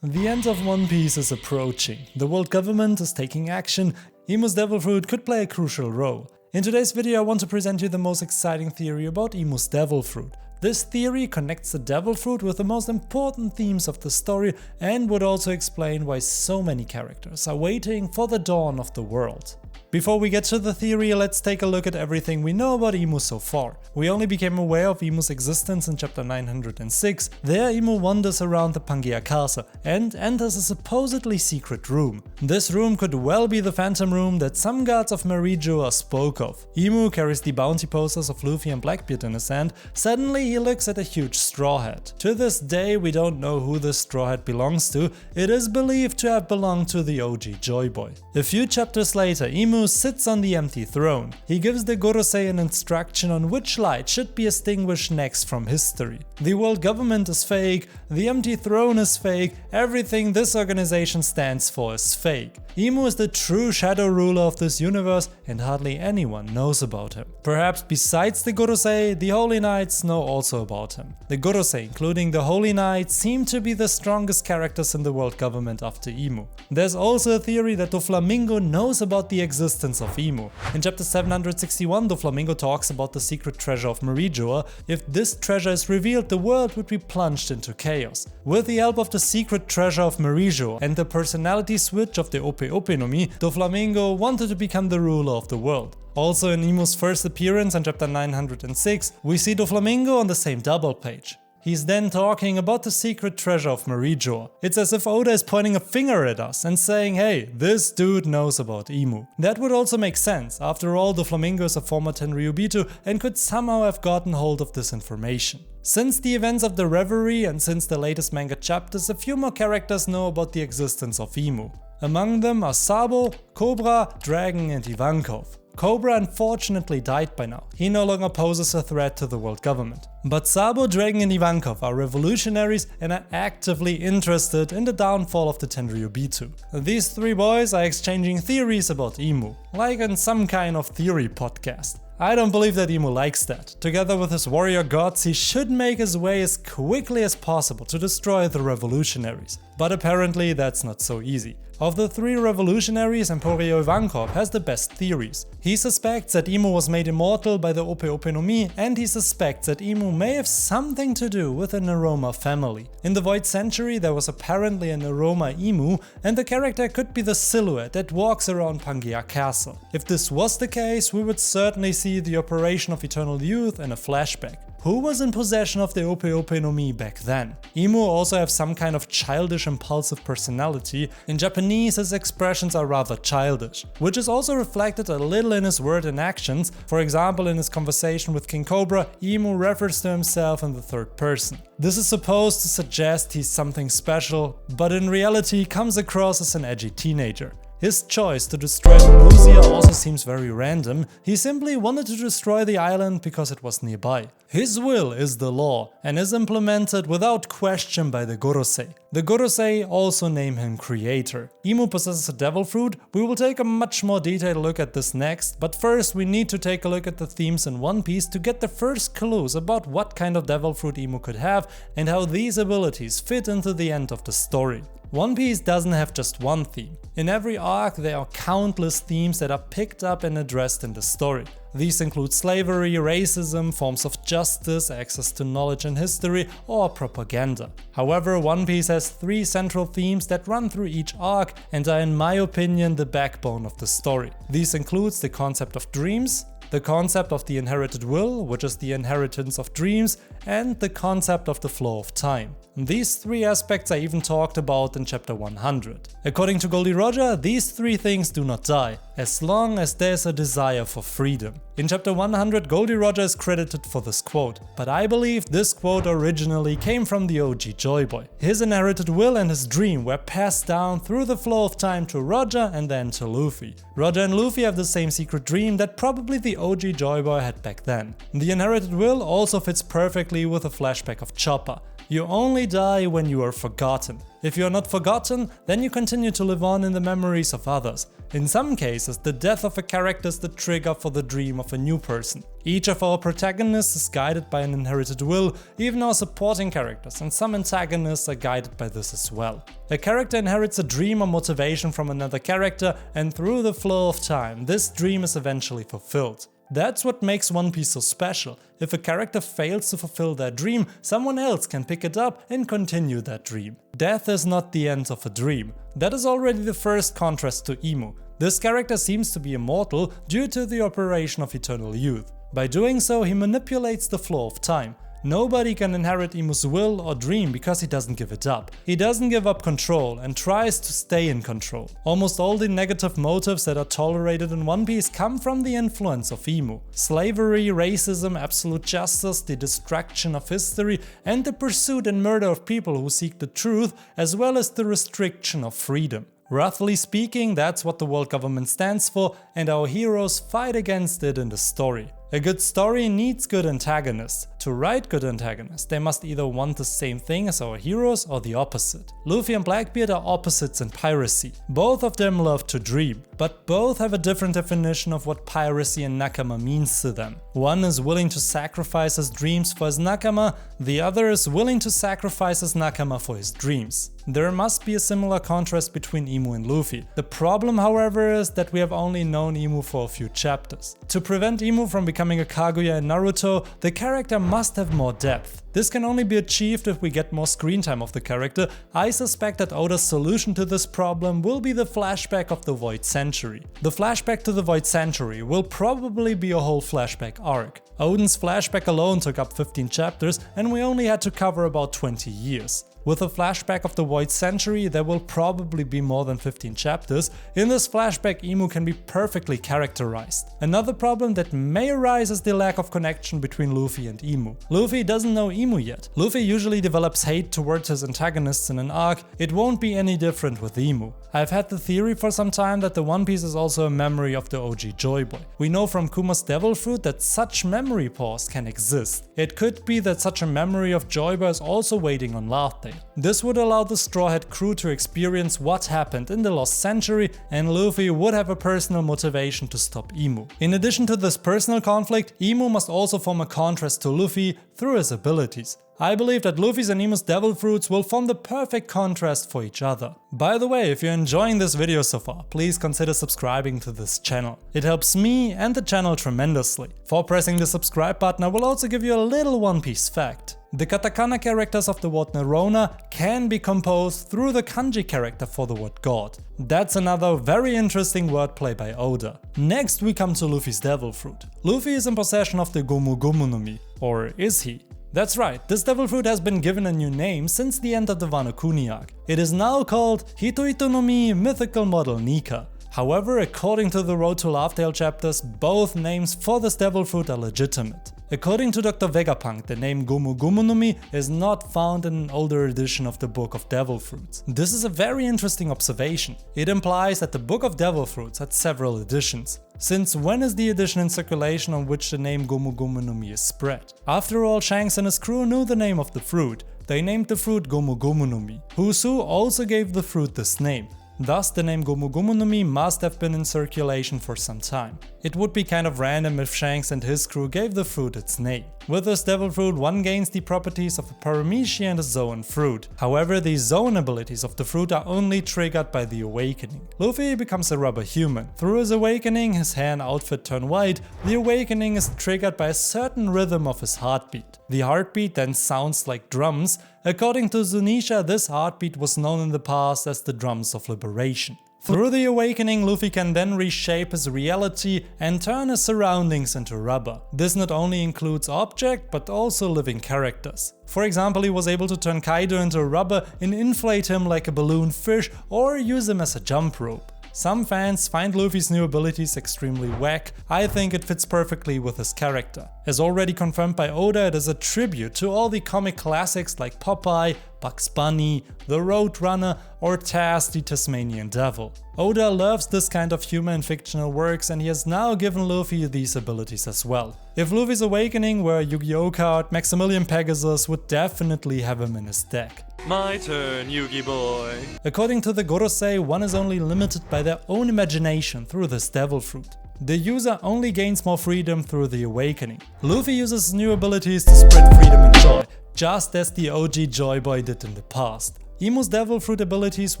The end of One Piece is approaching. The world government is taking action. Imu's devil fruit could play a crucial role. In today's video I want to present you the most exciting theory about Imu's devil fruit. This theory connects the devil fruit with the most important themes of the story and would also explain why so many characters are waiting for the dawn of the world. Before we get to the theory, let's take a look at everything we know about Imu so far. We only became aware of Imu's existence in chapter 906. There Imu wanders around the Pangaea castle and enters a supposedly secret room. This room could well be the phantom room that some gods of Merijoa spoke of. Imu carries the bounty posters of Luffy and Blackbeard in his hand. Suddenly he looks at a huge straw hat. To this day we don't know who this straw hat belongs to. It is believed to have belonged to the OG Joy Boy. A few chapters later, Imu sits on the empty throne. He gives the Gorosei an instruction on which light should be extinguished next from history. The world government is fake, the empty throne is fake, everything this organization stands for is fake. Imu is the true shadow ruler of this universe and hardly anyone knows about him. Perhaps besides the Gorosei, the Holy Knights know also about him. The Gorosei, including the Holy Knights, seem to be the strongest characters in the world government after Imu. There's also a theory that Doflamingo knows about the existence of Imu. In chapter 761, Doflamingo talks about the secret treasure of Merijoa. If this treasure is revealed, the world would be plunged into chaos. With the help of the secret treasure of Merijoa and the personality switch of the Ope no Mi, Doflamingo wanted to become the ruler of the world. Also in Imu's first appearance in chapter 906, we see Doflamingo on the same double page. He's then talking about the secret treasure of Merijoa. It's as if Oda is pointing a finger at us and saying, hey, this dude knows about Imu. That would also make sense. After all, Doflamingo is a former Tenryubitu and could somehow have gotten hold of this information. Since the events of the Reverie and since the latest manga chapters, a few more characters know about the existence of Imu. Among them are Sabo, Cobra, Dragon and Ivankov. Cobra unfortunately died by now. He no longer poses a threat to the world government. But Sabo, Dragon and Ivankov are revolutionaries and are actively interested in the downfall of the Tenryubitu. These three boys are exchanging theories about Imu, like in some kind of theory podcast. I don't believe that Imu likes that. Together with his warrior gods, he should make his way as quickly as possible to destroy the revolutionaries. But apparently that's not so easy. Of the three revolutionaries, Emporio Ivankov has the best theories. He suspects that Imu was made immortal by the Ope no Mi, and he suspects that Imu may have something to do with the Neroma family. In the Void Century there was apparently a Neroma Imu, and the character could be the silhouette that walks around Pangaea Castle. If this was the case, we would certainly see the operation of Eternal Youth in a flashback. Who was in possession of the Ope no Mi back then? Imu also have some kind of childish impulsive personality. In Japanese his expressions are rather childish, which is also reflected a little in his words and actions. For example, in his conversation with King Cobra, Imu refers to himself in the third person. This is supposed to suggest he's something special, but in reality comes across as an edgy teenager. His choice to destroy Lucia also seems very random. He simply wanted to destroy the island because it was nearby. His will is the law and is implemented without question by the Gorosei. The Gorosei also name him Creator. Imu possesses a devil fruit. We will take a much more detailed look at this next, but first we need to take a look at the themes in One Piece to get the first clues about what kind of devil fruit Imu could have and how these abilities fit into the end of the story. One Piece doesn't have just one theme. In every arc there are countless themes that are picked up and addressed in the story. These include slavery, racism, forms of justice, access to knowledge and history, or propaganda. However, One Piece has three central themes that run through each arc and are in my opinion the backbone of the story. These include the concept of dreams, the concept of the inherited will, which is the inheritance of dreams, and the concept of the flow of time. These three aspects are even talked about in chapter 100. According to Goldie Roger, these three things do not die, as long as there's a desire for freedom. In chapter 100, Goldie Roger is credited for this quote, but I believe this quote originally came from the OG Joy Boy. His inherited will and his dream were passed down through the flow of time to Roger and then to Luffy. Roger and Luffy have the same secret dream that probably the OG Joy Boy had back then. The inherited will also fits perfectly with a flashback of Chopper. You only die when you are forgotten. If you are not forgotten, then you continue to live on in the memories of others. In some cases, the death of a character is the trigger for the dream of a new person. Each of our protagonists is guided by an inherited will, even our supporting characters, and some antagonists are guided by this as well. A character inherits a dream or motivation from another character, and through the flow of time, this dream is eventually fulfilled. That's what makes One Piece so special. If a character fails to fulfill their dream, someone else can pick it up and continue that dream. Death is not the end of a dream. That is already the first contrast to Imu. This character seems to be immortal due to the operation of eternal youth. By doing so, he manipulates the flow of time. Nobody can inherit Imu's will or dream because he doesn't give it up. He doesn't give up control and tries to stay in control. Almost all the negative motives that are tolerated in One Piece come from the influence of Imu. Slavery, racism, absolute justice, the destruction of history, and the pursuit and murder of people who seek the truth, as well as the restriction of freedom. Roughly speaking, that's what the world government stands for, and our heroes fight against it in the story. A good story needs good antagonists. To write good antagonists, they must either want the same thing as our heroes or the opposite. Luffy and Blackbeard are opposites in piracy. Both of them love to dream, but both have a different definition of what piracy and nakama means to them. One is willing to sacrifice his dreams for his nakama, the other is willing to sacrifice his nakama for his dreams. There must be a similar contrast between Imu and Luffy. The problem, however, is that we have only known Imu for a few chapters. To prevent Imu from becoming a Kaguya in Naruto, the character must have more depth. This can only be achieved if we get more screen time of the character. I suspect that Oda's solution to this problem will be the flashback of the Void Century. The flashback to the Void Century will probably be a whole flashback arc. Oden's flashback alone took up 15 chapters and we only had to cover about 20 years. With a flashback of the Void Century, there will probably be more than 15 chapters. In this flashback, Imu can be perfectly characterized. Another problem that may arise is the lack of connection between Luffy and Imu. Luffy doesn't know Imu yet. Luffy usually develops hate towards his antagonists in an arc. It won't be any different with Imu. I've had the theory for some time that the One Piece is also a memory of the OG Joy Boy. We know from Kuma's Devil Fruit that such memory pores can exist. It could be that such a memory of Joy Boy is also waiting on Laughdale. This would allow the Straw Hat crew to experience what happened in the Lost Century, and Luffy would have a personal motivation to stop Imu. In addition to this personal conflict, Imu must also form a contrast to Luffy through his abilities. I believe that Luffy's and Imu's Devil Fruits will form the perfect contrast for each other. By the way, if you're enjoying this video so far, please consider subscribing to this channel. It helps me and the channel tremendously. For pressing the subscribe button, I will also give you a little One Piece fact. The katakana characters of the word Nerona can be composed through the kanji character for the word God. That's another very interesting wordplay by Oda. Next we come to Luffy's Devil Fruit. Luffy is in possession of the Gomu Gomu no Mi, or is he? That's right, this Devil Fruit has been given a new name since the end of the Wano Kuni arc. It is now called Hito Hito no Mi Mythical Model Nika. However, according to the Road to Laughdale chapters, both names for this Devil Fruit are legitimate. According to Dr. Vegapunk, the name Gomu Gomu no Mi is not found in an older edition of the Book of Devil Fruits. This is a very interesting observation. It implies that the Book of Devil Fruits had several editions. Since when is the edition in circulation on which the name Gomu Gomu no Mi is spread? After all, Shanks and his crew knew the name of the fruit. They named the fruit Gomu Gomu no Mi. Husu also gave the fruit this name. Thus, the name Gomu Gomu no Mi must have been in circulation for some time. It would be kind of random if Shanks and his crew gave the fruit its name. With this Devil Fruit, one gains the properties of a Paramecia and a Zoan fruit. However, the Zoan abilities of the fruit are only triggered by the awakening. Luffy becomes a rubber human. Through his awakening, his hair and outfit turn white. The awakening is triggered by a certain rhythm of his heartbeat. The heartbeat then sounds like drums. According to Zunisha, this heartbeat was known in the past as the drums of liberation. Through the awakening, Luffy can then reshape his reality and turn his surroundings into rubber. This not only includes objects, but also living characters. For example, he was able to turn Kaido into rubber and inflate him like a balloon fish, or use him as a jump rope. Some fans find Luffy's new abilities extremely whack. I think it fits perfectly with his character. As already confirmed by Oda, it is a tribute to all the comic classics like Popeye, Bugs Bunny, the Roadrunner, or Taz the Tasmanian Devil. Oda loves this kind of humor in fictional works, and he has now given Luffy these abilities as well. If Luffy's awakening were a Yu-Gi-Oh card, Maximilian Pegasus would definitely have him in his deck. My turn, Yugi boy. According to the Gorosei, one is only limited by their own imagination through this devil fruit. The user only gains more freedom through the awakening. Luffy uses his new abilities to spread freedom and joy, just as the OG Joy Boy did in the past. Imu's devil fruit abilities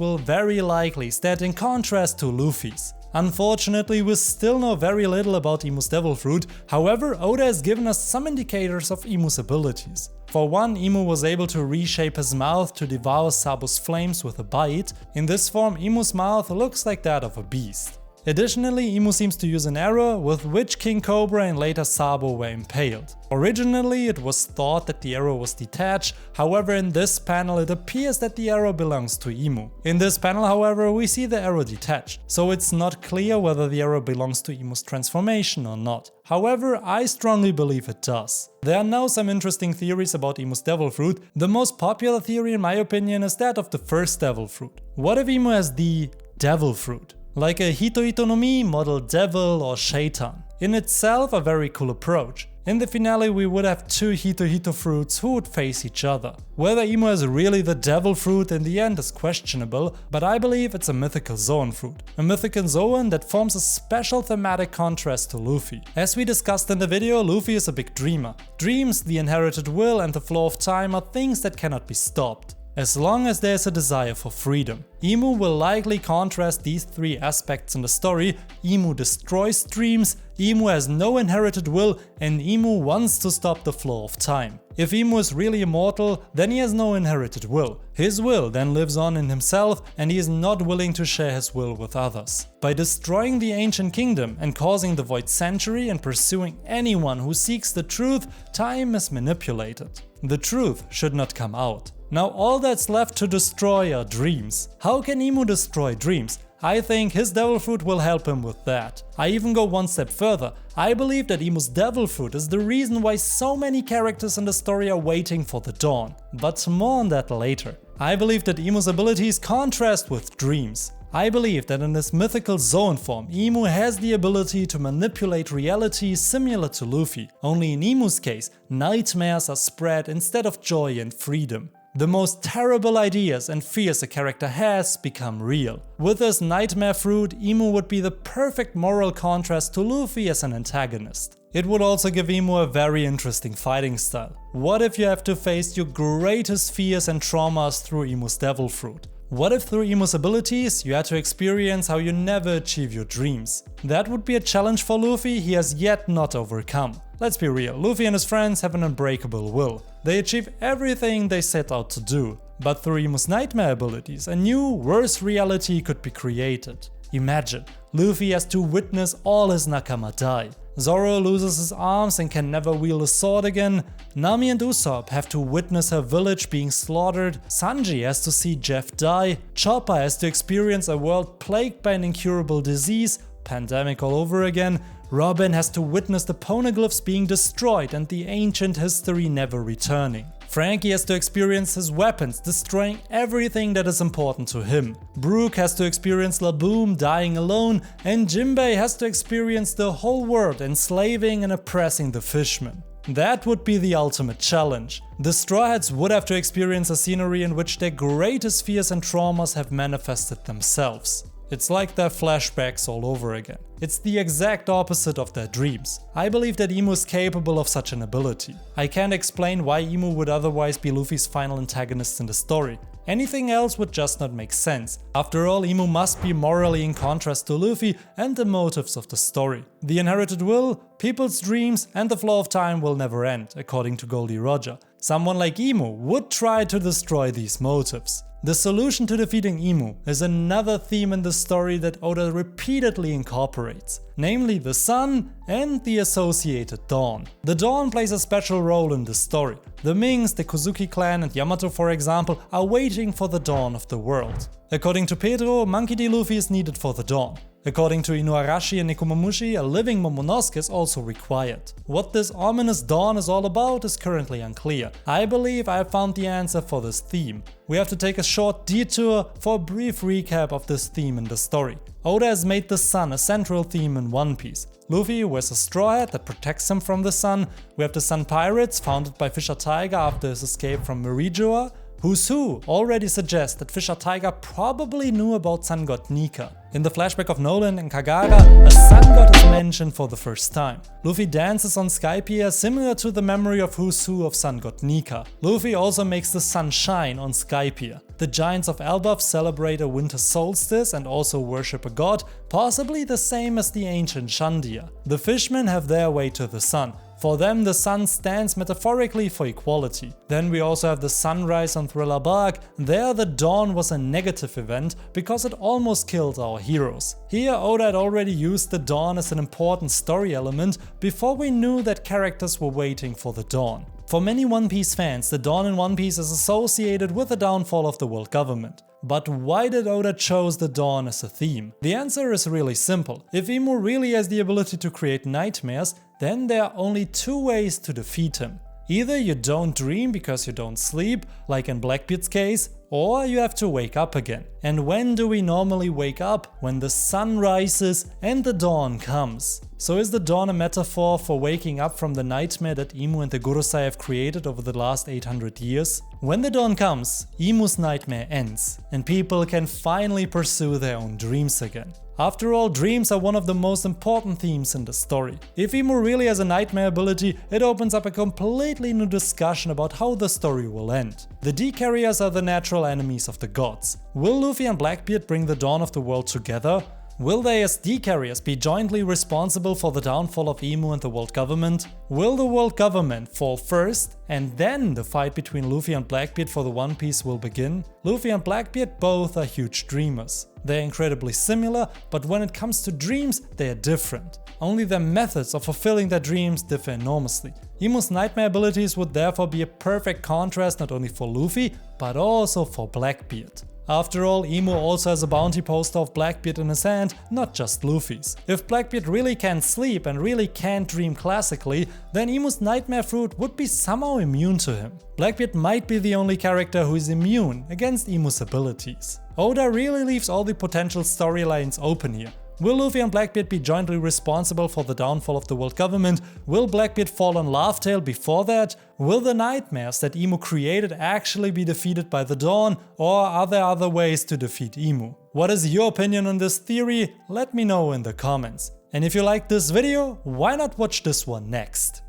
will very likely stand in contrast to Luffy's. Unfortunately, we still know very little about Imu's devil fruit, however Oda has given us some indicators of Imu's abilities. For one, Imu was able to reshape his mouth to devour Sabu's flames with a bite. In this form, Imu's mouth looks like that of a beast. Additionally, Imu seems to use an arrow with which King Cobra and later Sabo were impaled. Originally, it was thought that the arrow was detached, however in this panel it appears that the arrow belongs to Imu. In this panel, however, we see the arrow detached, so it's not clear whether the arrow belongs to Imu's transformation or not. However, I strongly believe it does. There are now some interesting theories about Imu's devil fruit. The most popular theory in my opinion is that of the first devil fruit. What if Imu has the devil fruit? Like a Hito Hito no Mi model devil or shaitan. In itself a very cool approach. In the finale we would have two Hito Hito fruits who would face each other. Whether Imu is really the devil fruit in the end is questionable, but I believe it's a mythical Zoan fruit. A mythical Zoan that forms a special thematic contrast to Luffy. As we discussed in the video, Luffy is a big dreamer. Dreams, the inherited will and the flow of time are things that cannot be stopped. As long as there is a desire for freedom. Imu will likely contrast these three aspects in the story. Imu destroys dreams, Imu has no inherited will, and Imu wants to stop the flow of time. If Imu is really immortal, then he has no inherited will. His will then lives on in himself, and he is not willing to share his will with others. By destroying the ancient kingdom and causing the void century and pursuing anyone who seeks the truth, time is manipulated. The truth should not come out. Now all that's left to destroy are dreams. How can Imu destroy dreams? I think his devil fruit will help him with that. I even go one step further. I believe that Imu's devil fruit is the reason why so many characters in the story are waiting for the dawn. But more on that later. I believe that Imu's abilities contrast with dreams. I believe that in this mythical Zoan form, Imu has the ability to manipulate reality similar to Luffy. Only in Imu's case, nightmares are spread instead of joy and freedom. The most terrible ideas and fears a character has become real. With this nightmare fruit, Imu would be the perfect moral contrast to Luffy as an antagonist. It would also give Imu a very interesting fighting style. What if you have to face your greatest fears and traumas through Imu's devil fruit? What if through Imu's abilities you had to experience how you never achieve your dreams? That would be a challenge for Luffy he has yet not overcome. Let's be real, Luffy and his friends have an unbreakable will. They achieve everything they set out to do. But through Imu's nightmare abilities, a new, worse reality could be created. Imagine, Luffy has to witness all his nakama die. Zoro loses his arms and can never wield a sword again. Nami and Usopp have to witness her village being slaughtered. Sanji has to see Jeff die. Chopper has to experience a world plagued by an incurable disease, pandemic all over again. Robin has to witness the poneglyphs being destroyed and the ancient history never returning. Frankie has to experience his weapons destroying everything that is important to him. Brook has to experience Laboom dying alone, and Jinbei has to experience the whole world enslaving and oppressing the fishmen. That would be the ultimate challenge. The Straw Hats would have to experience a scenery in which their greatest fears and traumas have manifested themselves. It's like their flashbacks all over again. It's the exact opposite of their dreams. I believe that Imu is capable of such an ability. I can't explain why Imu would otherwise be Luffy's final antagonist in the story. Anything else would just not make sense. After all, Imu must be morally in contrast to Luffy and the motives of the story. The inherited will, people's dreams, and the flow of time will never end, according to Goldie Roger. Someone like Imu would try to destroy these motives. The solution to defeating Imu is another theme in the story that Oda repeatedly incorporates, namely the sun and the associated dawn. The dawn plays a special role in the story. The Mings, the Kozuki clan and Yamato, for example, are waiting for the dawn of the world. According to Pedro, Monkey D. Luffy is needed for the dawn. According to Inuarashi and Nekomamushi, a living Momonosuke is also required. What this ominous dawn is all about is currently unclear. I believe I have found the answer for this theme. We have to take a short detour for a brief recap of this theme in the story. Oda has made the sun a central theme in One Piece. Luffy wears a straw hat that protects him from the sun. We have the Sun Pirates, founded by Fisher Tiger after his escape from Merijoa. Who's Who already suggests that Fisher Tiger probably knew about sun god Nika. In the flashback of Nolan and Kagara, a sun god is mentioned for the first time. Luffy dances on Skypiea similar to the memory of Who's Who of sun god Nika. Luffy also makes the sun shine on Skypiea. The giants of Elbaf celebrate a winter solstice and also worship a god, possibly the same as the ancient Shandia. The fishmen have their way to the sun. For them, the sun stands metaphorically for equality. Then we also have the sunrise on Thriller Bark. There the dawn was a negative event because it almost killed our heroes. Here Oda had already used the dawn as an important story element before we knew that characters were waiting for the dawn. For many One Piece fans, the dawn in One Piece is associated with the downfall of the world government. But why did Oda choose the dawn as a theme? The answer is really simple. If Imu really has the ability to create nightmares, then there are only two ways to defeat him. Either you don't dream because you don't sleep, like in Blackbeard's case, or you have to wake up again. And when do we normally wake up? When the sun rises and the dawn comes. So is the dawn a metaphor for waking up from the nightmare that Imu and the Gurusei have created over the last 800 years? When the dawn comes, Imu's nightmare ends, and people can finally pursue their own dreams again. After all, dreams are one of the most important themes in the story. If Imu really has a nightmare ability, it opens up a completely new discussion about how the story will end. The D-carriers are the natural enemies of the gods. Will Luffy and Blackbeard bring the dawn of the world together? Will they as D-carriers be jointly responsible for the downfall of Imu and the world government? Will the world government fall first and then the fight between Luffy and Blackbeard for the One Piece will begin? Luffy and Blackbeard both are huge dreamers. They're incredibly similar, but when it comes to dreams, they are different. Only their methods of fulfilling their dreams differ enormously. Imu's nightmare abilities would therefore be a perfect contrast not only for Luffy, but also for Blackbeard. After all, Imu also has a bounty poster of Blackbeard in his hand, not just Luffy's. If Blackbeard really can't sleep and really can't dream classically, then Imu's nightmare fruit would be somehow immune to him. Blackbeard might be the only character who is immune against Imu's abilities. Oda really leaves all the potential storylines open here. Will Luffy and Blackbeard be jointly responsible for the downfall of the world government? Will Blackbeard fall on Laugh Tale before that? Will the nightmares that Imu created actually be defeated by the dawn? Or are there other ways to defeat Imu? What is your opinion on this theory? Let me know in the comments. And if you liked this video, why not watch this one next?